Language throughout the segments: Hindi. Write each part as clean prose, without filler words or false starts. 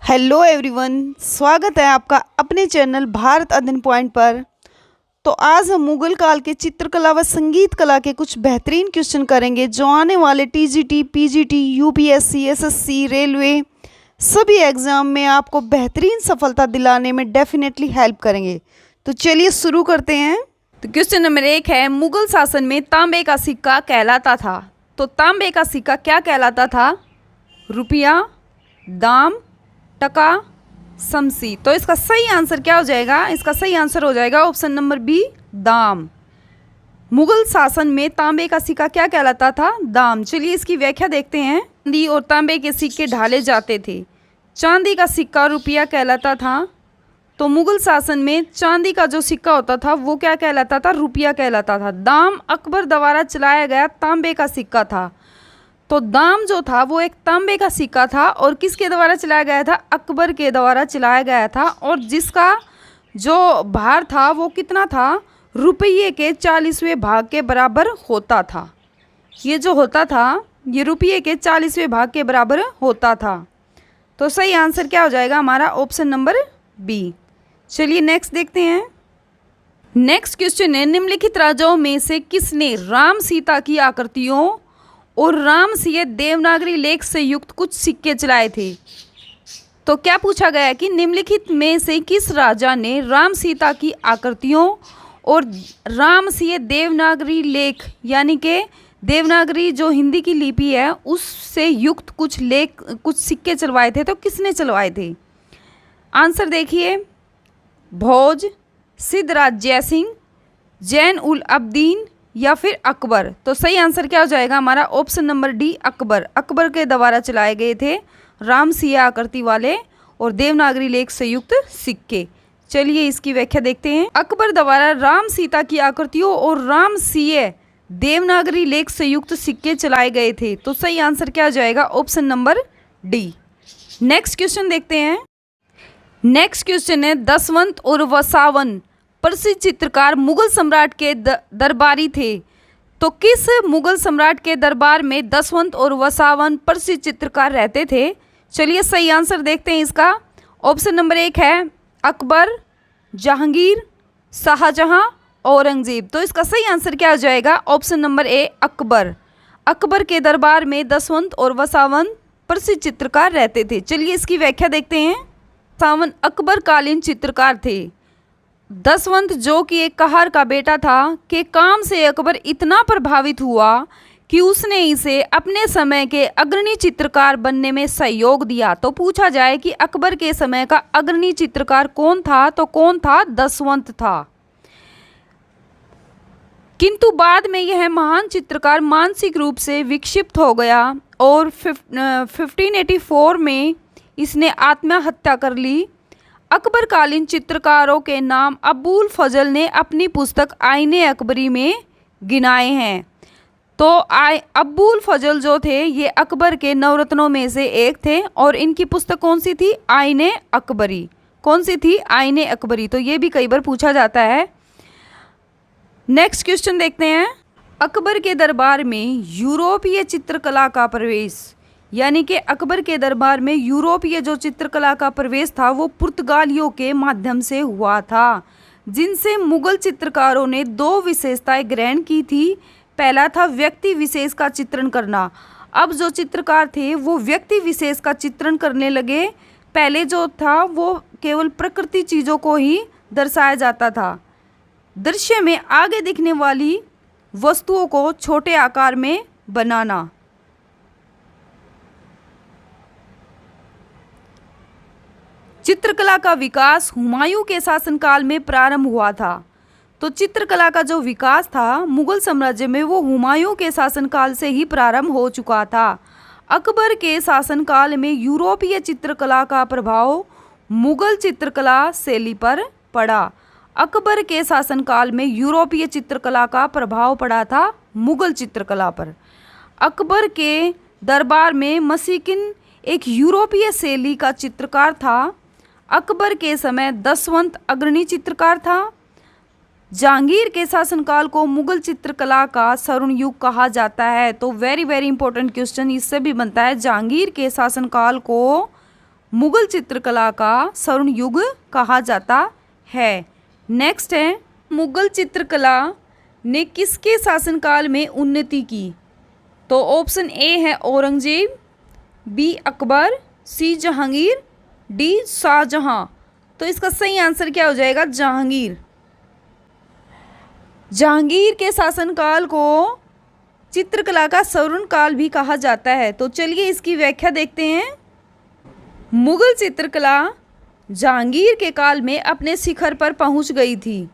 हेलो एवरीवन, स्वागत है आपका अपने चैनल भारत अध्ययन पॉइंट पर। तो आज हम मुगल काल के चित्रकला व संगीत कला के कुछ बेहतरीन क्वेश्चन करेंगे जो आने वाले TGT, PGT, UPSC, SSC, railway सभी एग्ज़ाम में आपको बेहतरीन सफलता दिलाने में डेफिनेटली हेल्प करेंगे। तो चलिए शुरू करते हैं। तो क्वेश्चन नंबर 1 है, मुगल शासन में तांबे का सिक्का कहलाता था। तो तांबे का सिक्का क्या कहलाता था? रुपया, दाम, टका, समसी। तो इसका सही आंसर क्या हो जाएगा? इसका सही आंसर हो जाएगा ऑप्शन नंबर बी, दाम। मुगल शासन में तांबे का सिक्का क्या कहलाता था? दाम। चलिए इसकी व्याख्या देखते हैं। चांदी और तांबे के सिक्के ढाले जाते थे। चांदी का सिक्का रुपया कहलाता था। तो मुगल शासन में चांदी का जो सिक्का होता था वो क्या कहलाता था? रुपया कहलाता था। दाम अकबर द्वारा चलाया गया तांबे का सिक्का था। तो दाम जो था वो एक तांबे का सिक्का था और किसके द्वारा चलाया गया था? अकबर के द्वारा चलाया गया था। और जिसका जो भार था वो कितना था? रुपये के 40वें भाग के बराबर होता था। ये जो होता था ये रुपये के 40वें भाग के बराबर होता था। तो सही आंसर क्या हो जाएगा हमारा? Option number B. चलिए नेक्स्ट देखते हैं। नेक्स्ट क्वेश्चन है, निम्नलिखित राजाओं में से किसने राम सीता की आकृतियों और राम सिंह देवनागरी लेख से युक्त कुछ सिक्के चलाए थे? तो क्या पूछा गया है कि निम्नलिखित में से किस राजा ने राम सीता की आकृतियों और राम सिंह देवनागरी लेख यानी कि देवनागरी जो हिंदी की लिपि है उससे युक्त कुछ सिक्के चलवाए थे? तो किसने चलवाए थे? आंसर देखिए, भोज, सिद्धराज जयसिंह, जैन उल अब्दीन या फिर अकबर। तो सही आंसर क्या हो जाएगा हमारा? Option number D, Akbar. Akbar के द्वारा चलाए गए थे राम सिया आकृति वाले और देवनागरी लेख से युक्त सिक्के। चलिए इसकी व्याख्या देखते हैं। अकबर द्वारा राम सीता की आकृतियों और राम सिया देवनागरी लेख से युक्त सिक्के चलाए गए थे। तो सही आंसर क्या हो जाएगा? Option number D. Next question देखते हैं। नेक्स्ट क्वेश्चन है, दसवंत और वसावन प्रसिद्ध चित्रकार मुगल सम्राट के दरबारी थे। तो किस मुगल सम्राट के दरबार में दसवंत और वसावन प्रसिद्ध चित्रकार रहते थे? चलिए सही आंसर देखते हैं इसका। ऑप्शन नंबर 1 है अकबर, जहांगीर, शाहजहां, औरंगजेब। तो इसका सही आंसर क्या हो जाएगा? Option number A, Akbar. Akbar के दरबार में दसवंत और वसावन प्रसिद्ध चित्रकार रहते थे। चलिए इसकी व्याख्या देखते हैं। वसावन अकबर कालीन चित्रकार थे। दसवंत जो कि एक कहार का बेटा था के काम से अकबर इतना प्रभावित हुआ कि उसने इसे अपने समय के अग्रणी चित्रकार बनने में सहयोग दिया। तो पूछा जाए कि अकबर के समय का अग्रणी चित्रकार कौन था? तो कौन था? दसवंत था। किंतु बाद में यह महान चित्रकार मानसिक रूप से विक्षिप्त हो गया और 1584 में इसने आत्महत्या कर ली। अकबरकालीन चित्रकारों के नाम अबुल फजल ने अपनी पुस्तक आईने अकबरी में गिनाए हैं। तो अबुल फजल जो थे ये अकबर के नवरत्नों में से एक थे और इनकी पुस्तक कौन सी थी? आईने अकबरी। कौन सी थी? आईने अकबरी। तो ये भी कई बार पूछा जाता है। नेक्स्ट क्वेश्चन देखते हैं। अकबर के दरबार में यूरोपीय चित्रकला का प्रवेश यानी कि अकबर के दरबार में यूरोपीय जो चित्रकला का प्रवेश था वो पुर्तगालियों के माध्यम से हुआ था, जिनसे मुगल चित्रकारों ने 2 विशेषताएं ग्रहण की थी। पहला था व्यक्ति विशेष का चित्रण करना। अब जो चित्रकार थे वो व्यक्ति विशेष का चित्रण करने लगे। पहले जो था वो केवल प्रकृति चीज़ों को ही दर्शाया जाता था। दृश्य में आगे दिखने वाली वस्तुओं को छोटे आकार में बनाना। चित्रकला का विकास हुमायूं के शासनकाल में प्रारंभ हुआ था। तो चित्रकला का जो विकास था मुगल साम्राज्य में वो हुमायूं के शासनकाल से ही प्रारंभ हो चुका था। अकबर के शासनकाल में यूरोपीय चित्रकला का प्रभाव मुगल चित्रकला शैली पर पड़ा। अकबर के शासनकाल में यूरोपीय चित्रकला का प्रभाव पड़ा था मुगल चित्रकला पर। अकबर के दरबार में मसीकिन एक यूरोपीय शैली का चित्रकार था। अकबर के समय दसवंत अग्रणी चित्रकार था। जहांगीर के शासनकाल को मुगल चित्रकला का स्वर्ण युग कहा जाता है। तो वेरी इंपॉर्टेंट क्वेश्चन इससे भी बनता है। जहांगीर के शासनकाल को मुगल चित्रकला का स्वर्ण युग कहा जाता है। नेक्स्ट है, मुगल चित्रकला ने किसके शासनकाल में उन्नति की? तो ऑप्शन ए है औरंगजेब, बी अकबर, सी जहांगीर, डी शाहजहां। तो इसका सही आंसर क्या हो जाएगा? जहांगीर। जहांगीर के शासनकाल को चित्रकला का स्वर्ण काल भी कहा जाता है। तो चलिए इसकी व्याख्या देखते हैं। मुगल चित्रकला जहांगीर के काल में अपने शिखर पर पहुंच गई थी।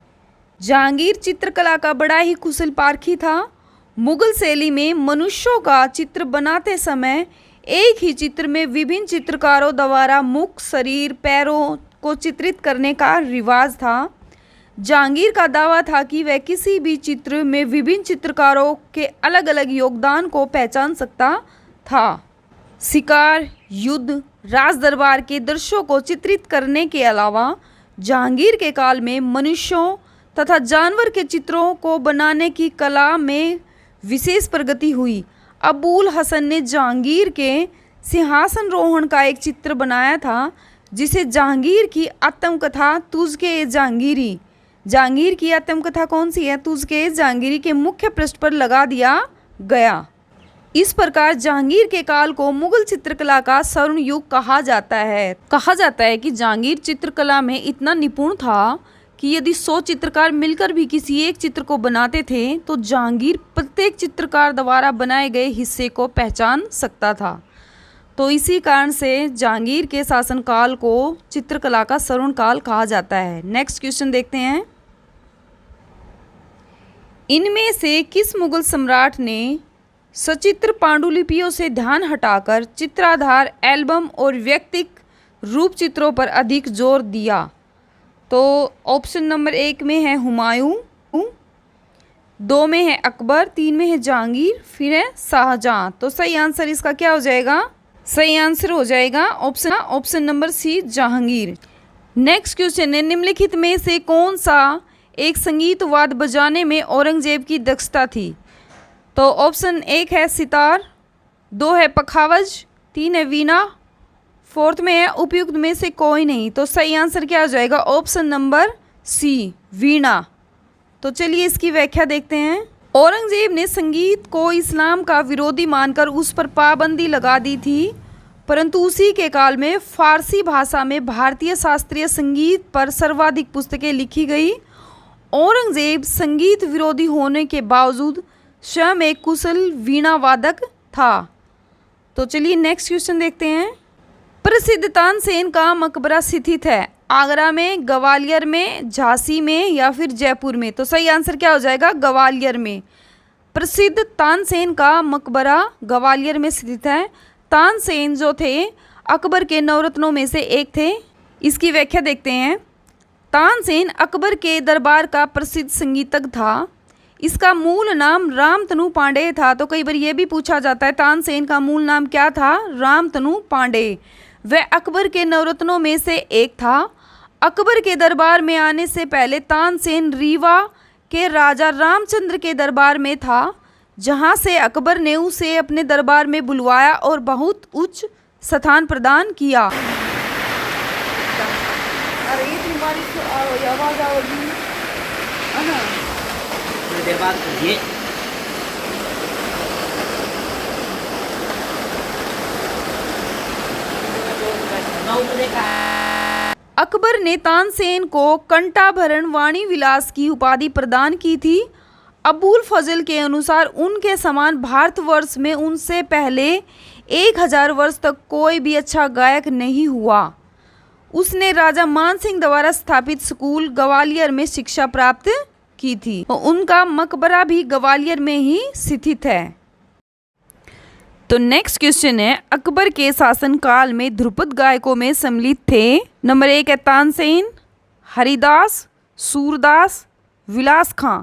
जहांगीर चित्रकला का बड़ा ही कुशल पारखी था। मुगल शैली में मनुष्यों का चित्र बनाते समय एक ही चित्र में विभिन्न चित्रकारों द्वारा मुख, शरीर, पैरों को चित्रित करने का रिवाज था। जहांगीर का दावा था कि वह किसी भी चित्र में विभिन्न चित्रकारों के अलग अलग योगदान को पहचान सकता था। शिकार, युद्ध, राज दरबार के दृश्यों को चित्रित करने के अलावा जहांगीर के काल में मनुष्यों तथा जानवर के चित्रों को बनाने की कला में विशेष प्रगति हुई। अबुल हसन ने जहांगीर के सिंहासन रोहण का एक चित्र बनाया था, जिसे जहांगीर की आत्मकथा तुझके जहांगीरी, जहांगीर की आत्मकथा कौन सी है? तुझके जहांगीरी के मुख्य पृष्ठ पर लगा दिया गया। इस प्रकार जहांगीर के काल को मुगल चित्रकला का स्वर्ण युग कहा जाता है। कहा जाता है कि जहांगीर चित्रकला में इतना निपुण था कि यदि 100 चित्रकार मिलकर भी किसी एक चित्र को बनाते थे तो जहांगीर प्रत्येक चित्रकार द्वारा बनाए गए हिस्से को पहचान सकता था। तो इसी कारण से जहांगीर के शासनकाल को चित्रकला का स्वर्ण काल कहा जाता है। नेक्स्ट क्वेश्चन देखते हैं। इनमें से किस मुगल सम्राट ने सचित्र पांडुलिपियों से ध्यान हटाकर चित्राधार, एल्बम और व्यक्तिक रूप चित्रों पर अधिक जोर दिया? तो ऑप्शन नंबर 1 में है हुमायूं, 2 में है अकबर, 3 में है जहांगीर, फिर है शाहजहां। तो सही आंसर इसका क्या हो जाएगा? सही आंसर हो जाएगा option number C, Jahangir. Next question है, निम्नलिखित में से कौन सा एक संगीत वाद्य बजाने में औरंगजेब की दक्षता थी? तो ऑप्शन 1 है सितार, 2 है पखावज, 3 है वीणा, 4th में है उपयुक्त में से कोई नहीं। तो सही आंसर क्या हो जाएगा? ऑप्शन नंबर सी, वीणा। तो चलिए इसकी व्याख्या देखते हैं। औरंगजेब ने संगीत को इस्लाम का विरोधी मानकर उस पर पाबंदी लगा दी थी, परंतु उसी के काल में फारसी भाषा में भारतीय शास्त्रीय संगीत पर सर्वाधिक पुस्तकें लिखी गई। औरंगजेब संगीत विरोधी होने के बावजूद स्वयं एक कुशल वीणा वादक था। तो चलिए नेक्स्ट क्वेश्चन देखते हैं। प्रसिद्ध तानसेन का मकबरा स्थित है आगरा में, ग्वालियर में, झांसी में या फिर जयपुर में? तो सही आंसर क्या हो जाएगा? ग्वालियर में। प्रसिद्ध तानसेन का मकबरा ग्वालियर में स्थित है। तानसेन जो थे अकबर के नवरत्नों में से एक थे। इसकी व्याख्या देखते हैं। तानसेन अकबर के दरबार का प्रसिद्ध संगीतज्ञ था। इसका मूल नाम रामतनु पांडे था। तो कई बार ये भी पूछा जाता है तानसेन का मूल नाम क्या था? रामतनु पांडे। वह अकबर के नवरत्नों में से एक था। अकबर के दरबार में आने से पहले तानसेन रीवा के राजा रामचंद्र के दरबार में था, जहां से अकबर ने उसे अपने दरबार में बुलवाया और बहुत उच्च स्थान प्रदान किया। अरे इतनी बारिश आवाज आ रही है ना। अकबर ने तानसेन को कंठाभरण वाणी विलास की उपाधि प्रदान की थी। अबुल फजल के अनुसार उनके समान भारतवर्ष में उनसे पहले 1000 वर्ष तक कोई भी अच्छा गायक नहीं हुआ। उसने राजा मानसिंह द्वारा स्थापित स्कूल ग्वालियर में शिक्षा प्राप्त की थी। उनका मकबरा भी ग्वालियर में ही स्थित है। तो नेक्स्ट क्वेश्चन है, अकबर के शासनकाल में ध्रुपद गायकों में सम्मिलित थे। नंबर 1 है तानसेन, हरिदास, सूरदास, विलास खां।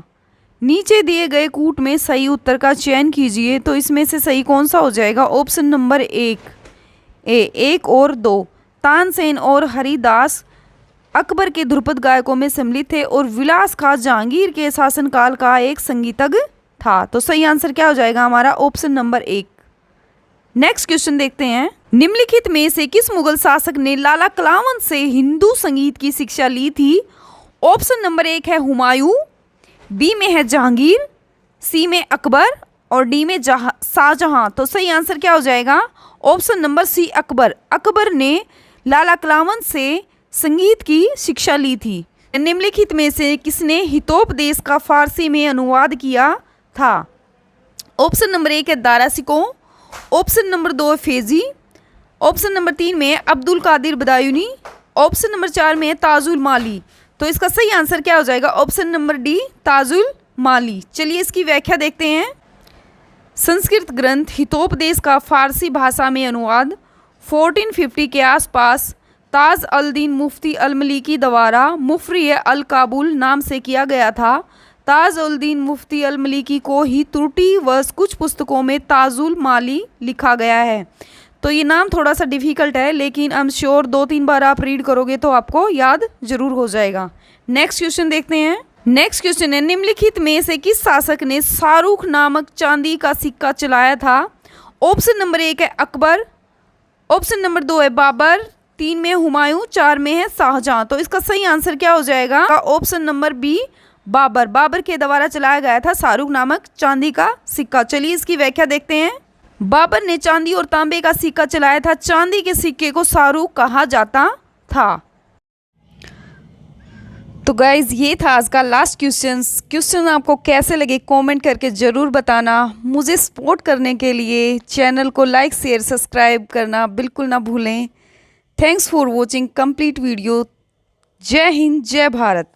नीचे दिए गए कूट में सही उत्तर का चयन कीजिए। तो इसमें से सही कौन सा हो जाएगा? ऑप्शन नंबर 1 और 2। तानसेन और हरिदास अकबर के ध्रुपद गायकों में सम्मिलित थे और विलास खां जहांगीर के शासनकाल का एक संगीतज्ञ था। तो सही आंसर क्या हो जाएगा हमारा? Option number 1। नेक्स्ट क्वेश्चन देखते हैं। निम्नलिखित में से किस मुगल शासक ने लाला कलावन से हिंदू संगीत की शिक्षा ली थी? ऑप्शन नंबर 1 है हुमायूं, बी में है जहांगीर, सी में अकबर और डी में शाहजहां। तो सही आंसर क्या हो जाएगा? Option number C Akbar. Akbar ने लाला कलावन से संगीत की शिक्षा ली थी। निम्नलिखित में से किसने हितोपदेश का फारसी में अनुवाद किया था? ऑप्शन नंबर 1 है दारा सिकों, ऑप्शन नंबर 2 है फेजी, ऑप्शन नंबर 3 में है अब्दुल कादिर बदायूनी, ऑप्शन नंबर 4 में है ताजुल माली। तो इसका सही आंसर क्या हो जाएगा? ऑप्शन नंबर डी ताजुल माली। चलिए इसकी व्याख्या देखते हैं। संस्कृत ग्रंथ हितोपदेश का फारसी भाषा में अनुवाद 1450 के आसपास ताज अल दीन मुफ्ती अल मलिकी द्वारा मुफरी अल काबुल नाम से किया गया था। ताज अल दीन मुफ्ती अल मलिकी को ही त्रुटिवश कुछ पुस्तकों में ताजुल माली लिखा गया है। तो ये नाम थोड़ा सा डिफ़िकल्ट है, लेकिन आई एम श्योर 2-3 बार आप रीड करोगे तो आपको याद जरूर हो जाएगा। नेक्स्ट क्वेश्चन देखते हैं। नेक्स्ट क्वेश्चन है, निम्नलिखित में से किस शासक ने शाहरुख नामक चांदी का सिक्का चलाया था? ऑप्शन नंबर 1 है अकबर, ऑप्शन नंबर 2 है बाबर, 3 में हुमायूं, 4 में है शाहजहां। तो इसका सही आंसर क्या हो जाएगा? Option number B Babar. Babar के द्वारा चलाया गया था शाहरुख नामक चांदी का सिक्का। चलिए इसकी व्याख्या देखते हैं। बाबर ने चांदी और तांबे का सिक्का चलाया था। चांदी के सिक्के को शाहरुख कहा जाता था। तो गाइज ये था आज का लास्ट क्वेश्चन आपको कैसे लगे कमेंट करके ज़रूर बताना। मुझे सपोर्ट करने के लिए चैनल को लाइक शेयर सब्सक्राइब करना बिल्कुल ना भूलें। Thanks for watching complete video. जय हिंद, जय भारत।